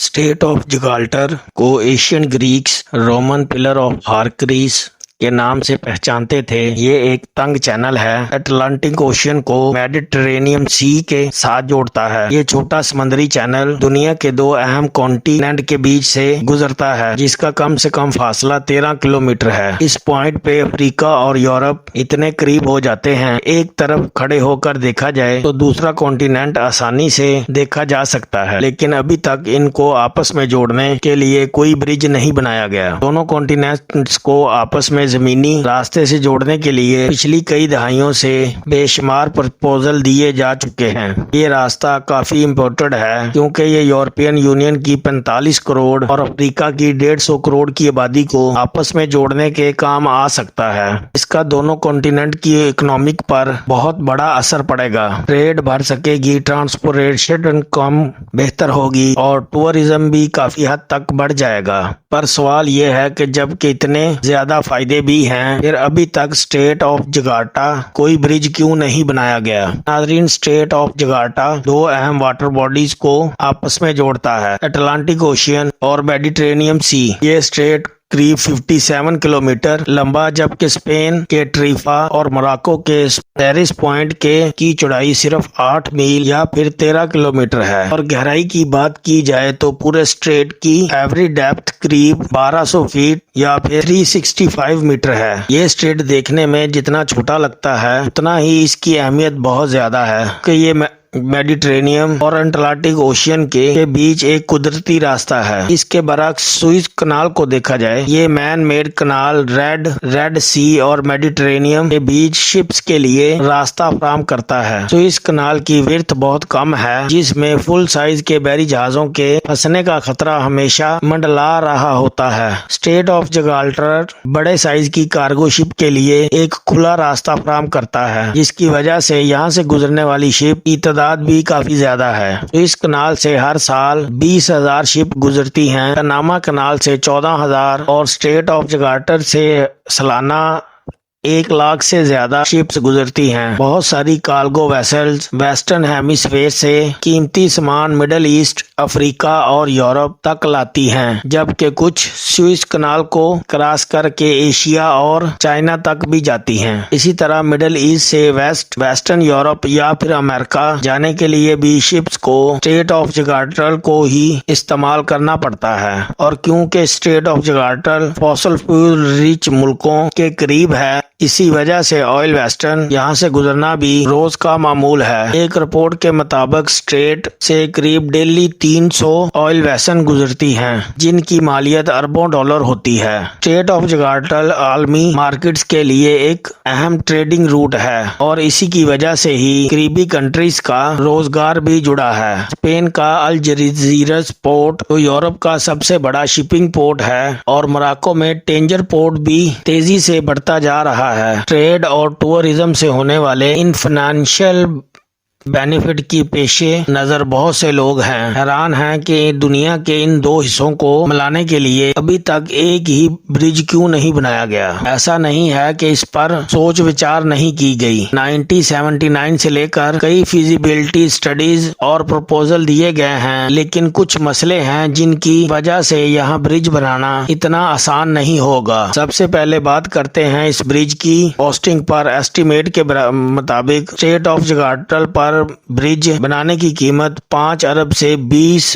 State of Gibraltar को ancient Greeks Roman pillar of Hercules के नाम से पहचानते थे। ये एक तंग चैनल है, अटलांटिक ओशियन को मेडिटरेनियन सी के साथ जोड़ता है। ये छोटा समुद्री चैनल दुनिया के दो अहम कॉन्टिनेंट के बीच से गुजरता है, जिसका कम से कम फासला 13 किलोमीटर है। इस पॉइंट पे अफ्रीका और यूरोप इतने करीब हो जाते हैं, एक तरफ खड़े होकर देखा जाए तो दूसरा कॉन्टिनेंट आसानी से देखा जा सकता है, लेकिन अभी तक इनको आपस में जोड़ने के लिए कोई ब्रिज नहीं बनाया गया। दोनों कॉन्टिनेंट्स को आपस में जमीनी रास्ते से जोड़ने के लिए पिछली कई दहाइयों से बेशुमार प्रपोजल दिए जा चुके हैं। ये रास्ता काफी इम्पोर्टेंट है, क्योंकि ये यूरोपियन यूनियन की 45 करोड़ और अफ्रीका की 150 करोड़ की आबादी को आपस में जोड़ने के काम आ सकता है। इसका दोनों कॉन्टिनेंट की इकोनॉमिक पर बहुत बड़ा असर पड़ेगा। ट्रेड बढ़ सकेगी, ट्रांसपोर्टेशन कम बेहतर होगी और टूरिज्म भी काफी हद तक बढ़ जाएगा। पर सवाल ये है कि जबकि इतने ज्यादा फायदे भी हैं, फिर अभी तक स्टेट ऑफ जकार्ता कोई ब्रिज क्यों नहीं बनाया गया। नाज़रीन, स्टेट ऑफ जकार्ता दो अहम वाटर बॉडीज को आपस में जोड़ता है, अटलांटिक ओशियन और मेडिटेरेनियन सी। ये स्ट्रेट करीब 57 किलोमीटर लंबा, जबकि स्पेन के ट्रीफा और मोरक्को के पेरिस पॉइंट की चौड़ाई सिर्फ 8 मील या फिर 13 किलोमीटर है। और गहराई की बात की जाए तो पूरे स्ट्रेट की एवरेज डेप्थ करीब 1200 फीट या फिर 365 मीटर है। ये स्ट्रेट देखने में जितना छोटा लगता है, उतना ही इसकी अहमियत बहुत ज्यादा है कि ये मेडिटेरेनियन और अटलांटिक ओशियन के बीच एक कुदरती रास्ता है। इसके बरक्स सुइज कनाल को देखा जाए, ये मैन मेड कनाल रेड सी और मेडिटेरेनियन के बीच शिप्स के लिए रास्ता फराहम करता है। सुइज कनाल की विड्थ बहुत कम है, जिसमें फुल साइज के बहरी जहाजों के फंसने का खतरा हमेशा मंडला रहा होता है। स्टेट ऑफ जिब्राल्टर बड़े साइज की कार्गो शिप के लिए एक खुला रास्ता फराहम करता है, जिसकी वजह से यहाँ से गुजरने वाली शिप की भी काफी ज्यादा है। तो इस कनाल से हर साल 20,000 शिप गुजरती हैं, पनामा कनाल से 14,000 और स्ट्रेट ऑफ जिब्राल्टर से सालाना 1 लाख से ज्यादा शिप्स गुजरती हैं। बहुत सारी कार्गो वेसल्स वेस्टर्न हेमिस्फीयर से कीमती सामान मिडल ईस्ट, अफ्रीका और यूरोप तक लाती हैं, जबकि कुछ सुएज कनाल को क्रॉस करके एशिया और चाइना तक भी जाती हैं। इसी तरह मिडल ईस्ट से वेस्टर्न यूरोप या फिर अमेरिका जाने के लिए भी शिप्स को स्ट्रेट ऑफ जिब्राल्टर को ही इस्तेमाल करना पड़ता है। और क्योंकि straight of Gibraltar fossil fuel rich मुल्कों के करीब है, इसी वजह से ऑयल वेस्टर्न यहाँ से गुजरना भी रोज का मामूल है। एक रिपोर्ट के मुताबिक स्ट्रेट से करीब डेली 300 ऑयल वेसल गुजरती हैं, जिनकी मालियत अरबों डॉलर होती है। स्ट्रेट ऑफ जिब्राल्टर आलमी मार्केट्स के लिए एक अहम ट्रेडिंग रूट है और इसी की वजह से ही करीबी कंट्रीज का रोजगार भी जुड़ा है। स्पेन का अल्जजीरस पोर्ट तो यूरोप का सबसे बड़ा शिपिंग पोर्ट है और मोरक्को में टेंजर पोर्ट भी तेजी से बढ़ता जा रहा है। ट्रेड और टूरिज्म से होने वाले इन फाइनेंशियल बेनिफिट की पेशे नजर बहुत से लोग हैं हैरान हैं कि दुनिया के इन दो हिस्सों को मिलाने के लिए अभी तक एक ही ब्रिज क्यों नहीं बनाया गया। ऐसा नहीं है कि इस पर सोच विचार नहीं की गई। 1979 से लेकर कई फिजिबिलिटी स्टडीज और प्रपोजल दिए गए हैं, लेकिन कुछ मसले हैं जिनकी वजह से यहाँ ब्रिज बनाना इतना आसान नहीं होगा। सबसे पहले बात करते हैं इस ब्रिज की कॉस्टिंग पर। एस्टिमेट के मुताबिक स्ट्रेट ऑफ जिब्राल्टर पर ब्रिज बनाने की कीमत 5 अरब से 20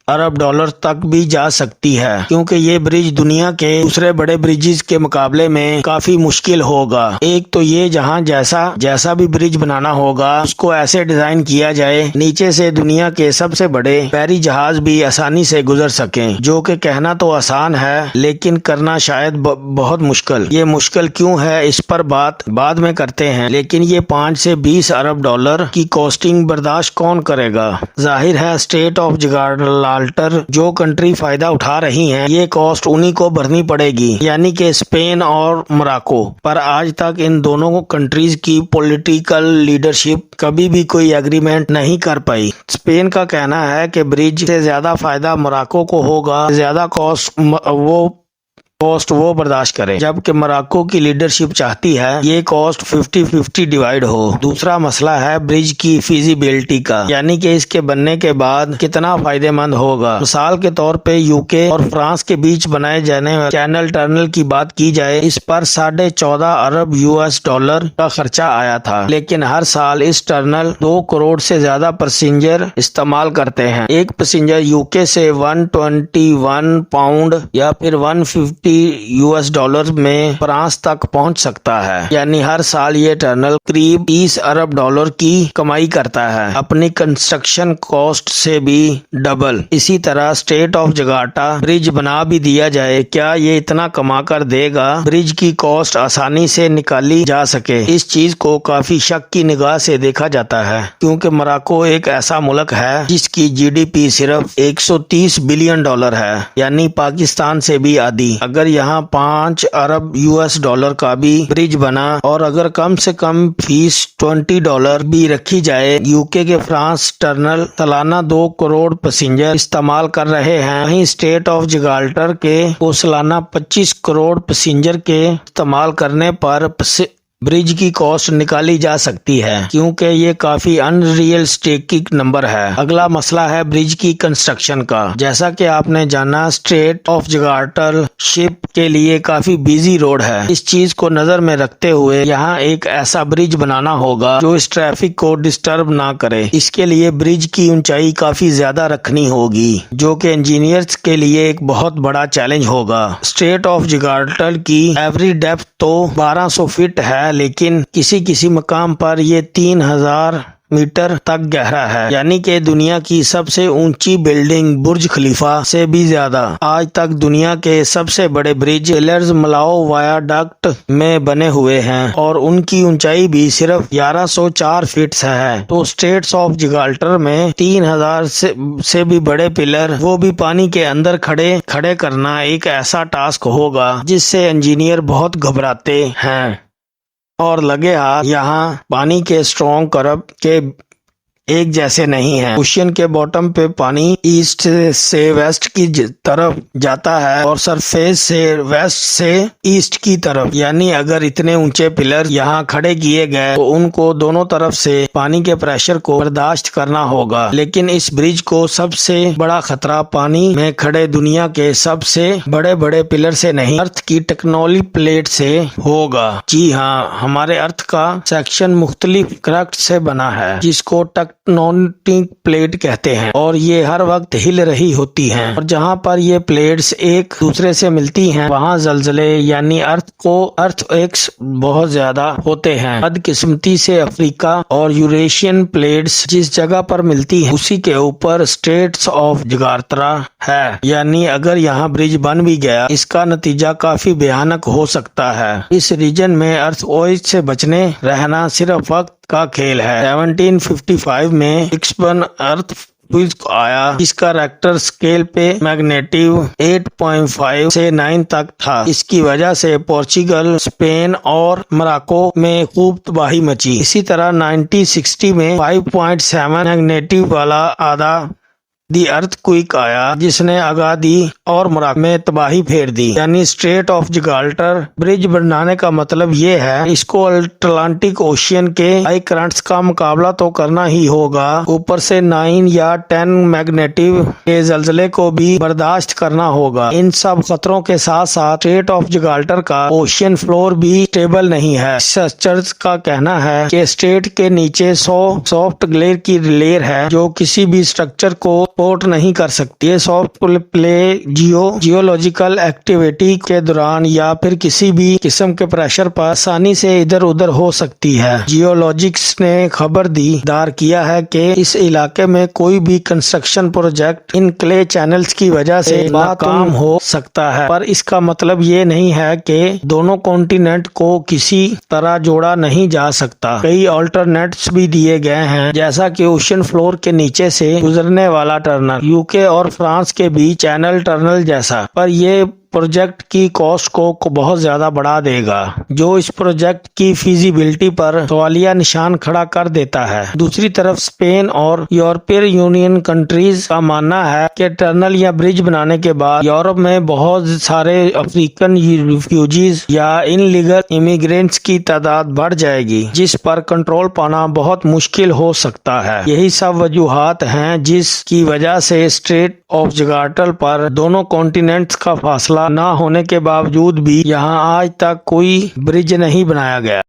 अरब डॉलर तक भी जा सकती है, क्योंकि ये ब्रिज दुनिया के दूसरे बड़े ब्रिजेस के मुकाबले में काफी मुश्किल होगा। एक तो ये जहाँ जैसा भी ब्रिज बनाना होगा उसको ऐसे डिजाइन किया जाए नीचे से दुनिया के सबसे बड़े बहरी जहाज भी आसानी से गुजर सकें, जो कि कहना तो आसान है लेकिन करना शायद बहुत मुश्किल। ये मुश्किल क्यों है इस पर बात बाद में करते हैं, लेकिन ये 5 से 20 अरब डॉलर की कॉस्टिंग बर्दाश्त कौन करेगा। जाहिर है स्टेट ऑफ जिब्राल्टर जो कंट्री फायदा उठा रही हैं, ये कॉस्ट उन्हीं को भरनी पड़ेगी, यानी कि स्पेन और मोरक्को। पर आज तक इन दोनों कंट्रीज की पॉलिटिकल लीडरशिप कभी भी कोई एग्रीमेंट नहीं कर पाई। स्पेन का कहना है कि ब्रिज से ज्यादा फायदा मोरक्को को होगा, ज्यादा कॉस्ट वो کاسٹ وہ برداشت کرے، جبکہ موراکو کی لیڈرشپ چاہتی ہے یہ کاسٹ 50-50 ڈیوائیڈ ہو۔ دوسرا مسئلہ ہے برج کی فیزیبلٹی کا، یعنی کہ اس کے بننے کے بعد کتنا فائدہ مند ہوگا۔ مثال کے طور پہ یوکے اور فرانس کے بیچ بنائے جانے والے چینل ٹنل کی بات کی جائے، اس پر 14.5 ارب $US کا خرچہ آیا تھا، لیکن ہر سال اس ٹنل 2 کروڑ سے زیادہ پیسنجر استعمال کرتے ہیں۔ ایک پیسنجر یوکے سے 121 پاؤنڈ یا پھر $150 میں فرانس تک پہنچ سکتا ہے، یعنی ہر سال یہ ٹنل قریب $30 ارب کی کمائی کرتا ہے، اپنی کنسٹرکشن کاسٹ سے بھی ڈبل۔ اسی طرح اسٹریٹ آف جغارٹا برج بنا بھی دیا جائے، کیا یہ اتنا کما کر دے گا؟ برج کی کاسٹ آسانی سے نکالی جا سکے، اس چیز کو کافی شک کی نگاہ سے دیکھا جاتا ہے، کیونکہ موراکو ایک ایسا ملک ہے جس کی GDP صرف $130 بلین ہے، یعنی پاکستان سے بھی آدھی۔ اگر یہاں $5 ارب کا بھی برج بنا اور اگر کم سے کم فیس $20 بھی رکھی جائے، یوکے کے فرانس ٹنل سالانہ 2 کروڑ پیسنجر استعمال کر رہے ہیں، وہیں اسٹریٹ آف جغارٹر کے کو سالانہ 25 کروڑ پیسنجر کے استعمال کرنے پر برج کی کاسٹ نکالی جا سکتی ہے، کیونکہ یہ کافی ان ریئلسٹک نمبر ہے۔ اگلا مسئلہ ہے برج کی کنسٹرکشن کا۔ جیسا کہ آپ نے جانا، اسٹریٹ آف جغارٹر شپ کے لیے کافی بیزی روڈ ہے۔ اس چیز کو نظر میں رکھتے ہوئے یہاں ایک ایسا برج بنانا ہوگا جو اس ٹریفک کو ڈسٹرب نہ کرے۔ اس کے لیے برج کی اونچائی کافی زیادہ رکھنی ہوگی، جو کہ انجینئرز کے لیے ایک بہت بڑا چیلنج ہوگا۔ اسٹریٹ آف جغارٹر کی ایوریج ڈیپتھ تو 1200 فٹ ہے، لیکن کسی مقام پر یہ 3000 میٹر تک گہرا ہے، یعنی کہ دنیا کی سب سے اونچی بلڈنگ برج خلیفہ سے بھی زیادہ۔ آج تک دنیا کے سب سے بڑے برج پلرز ملاؤ وایاڈکٹ میں بنے ہوئے ہیں اور ان کی اونچائی بھی صرف 1104 فٹ ہے، تو اسٹریٹس آف جغارٹر میں 3000 سے بھی بڑے پلر، وہ بھی پانی کے اندر کھڑے کرنا ایک ایسا ٹاسک ہوگا جس سے انجینئر بہت گھبراتے ہیں۔ اور لگے ہاتھ یہاں پانی کے اسٹرانگ کرب کے ایک جیسے نہیں ہیں۔ اوشین کے باٹم پہ پانی ایسٹ سے ویسٹ کی طرف جاتا ہے اور سرفیس سے ویسٹ سے ایسٹ کی طرف، یعنی اگر اتنے اونچے پلر یہاں کھڑے کیے گئے تو ان کو دونوں طرف سے پانی کے پریشر کو برداشت کرنا ہوگا، لیکن اس برج کو سب سے بڑا خطرہ پانی میں کھڑے دنیا کے سب سے بڑے پلر سے نہیں، ارتھ کی ٹیکٹونک پلیٹ سے ہوگا۔ جی ہاں، ہمارے ارتھ کا سیکشن مختلف کرسٹ سے بنا ہے، جس کو ٹیکٹونک پلیٹ کہتے ہیں، اور یہ ہر وقت ہل رہی ہوتی ہیں، اور جہاں پر یہ پلیٹس ایک دوسرے سے ملتی ہیں وہاں زلزلے یعنی ارتھ ایکس بہت زیادہ ہوتے ہیں۔ بدقسمتی سے افریقہ اور یوریشین پلیٹس جس جگہ پر ملتی ہیں اسی کے اوپر اسٹریٹس آف جغارٹر ہے، یعنی اگر یہاں برج بن بھی گیا اس کا نتیجہ کافی بھیانک ہو سکتا ہے۔ اس ریجن میں ارتھ کوئز سے بچنے رہنا صرف وقت کا کھیل ہے۔ 1755 میں ایکسپن ارتھ آیا، جس کا ریکٹر اسکیل پہ میگنیٹیو 8.5 سے 9 تک تھا۔ اس کی وجہ سے پورچوگل، اسپین اور موراکو میں خوب تباہی مچی۔ اسی طرح 1960 میں 5.7 میگنیٹیو والا آدھا دی ارتھ کوئک آیا، جس نے آگادی اور موراکو میں تباہی پھیر دی۔ یعنی اسٹریٹ آف جغارٹر برج بنانے کا مطلب یہ ہے اس کو اٹلانٹک اوشین کے ہائی کرنٹس کا مقابلہ تو کرنا ہی ہوگا، اوپر سے 9 یا 10 میگنیٹیو کے زلزلے کو بھی برداشت کرنا ہوگا۔ ان سب خطروں کے ساتھ ساتھ اسٹریٹ آف جغارٹر کا اوشین فلور بھی اسٹیبل نہیں ہے۔ ریسرچرز کا کہنا ہے کہ اسٹریٹ کے نیچے سافٹ گلیئر کی لیئر ہے جو کسی بھی اسٹرکچر کو سپورٹ نہیں کر سکتی۔ یہ سافٹ پلے جیولوجیکل ایکٹیویٹی کے دوران یا پھر کسی بھی قسم کے پریشر پر آسانی سے ادھر ادھر ہو سکتی ہے۔ جیولوجسٹ نے خبردار کیا ہے کہ اس علاقے میں کوئی بھی کنسٹرکشن پروجیکٹ ان کلے چینلز کی وجہ سے ناکام ہو سکتا ہے، پر اس کا مطلب یہ نہیں ہے کہ دونوں کانٹیننٹ کو کسی طرح جوڑا نہیں جا سکتا۔ کئی آلٹرنیٹس بھی دیے گئے ہیں، جیسا کہ اوشین فلور کے نیچے سے گزرنے والا ٹنل، یوکے اور فرانس کے بیچ چینل ٹنل جیسا، پر یہ प्रोजेक्ट की कॉस्ट को बहुत ज्यादा बढ़ा देगा, जो इस प्रोजेक्ट की फीजिबिलिटी पर सवालिया निशान खड़ा कर देता है। दूसरी तरफ स्पेन और यूरोपियन यूनियन कंट्रीज का मानना है कि टनल या ब्रिज बनाने के बाद यूरोप में बहुत सारे अफ्रीकन रिफ्यूजीज या इनलीगल इमिग्रेंट्स की तादाद बढ़ जाएगी, जिस पर कंट्रोल पाना बहुत मुश्किल हो सकता है। यही सब वजूहात हैं जिसकी वजह से स्ट्रेट ऑफ जिब्राल्टर पर दोनों कॉन्टिनेंट्स का फासला न होने के बावजूद भी यहाँ आज तक कोई ब्रिज नहीं बनाया गया।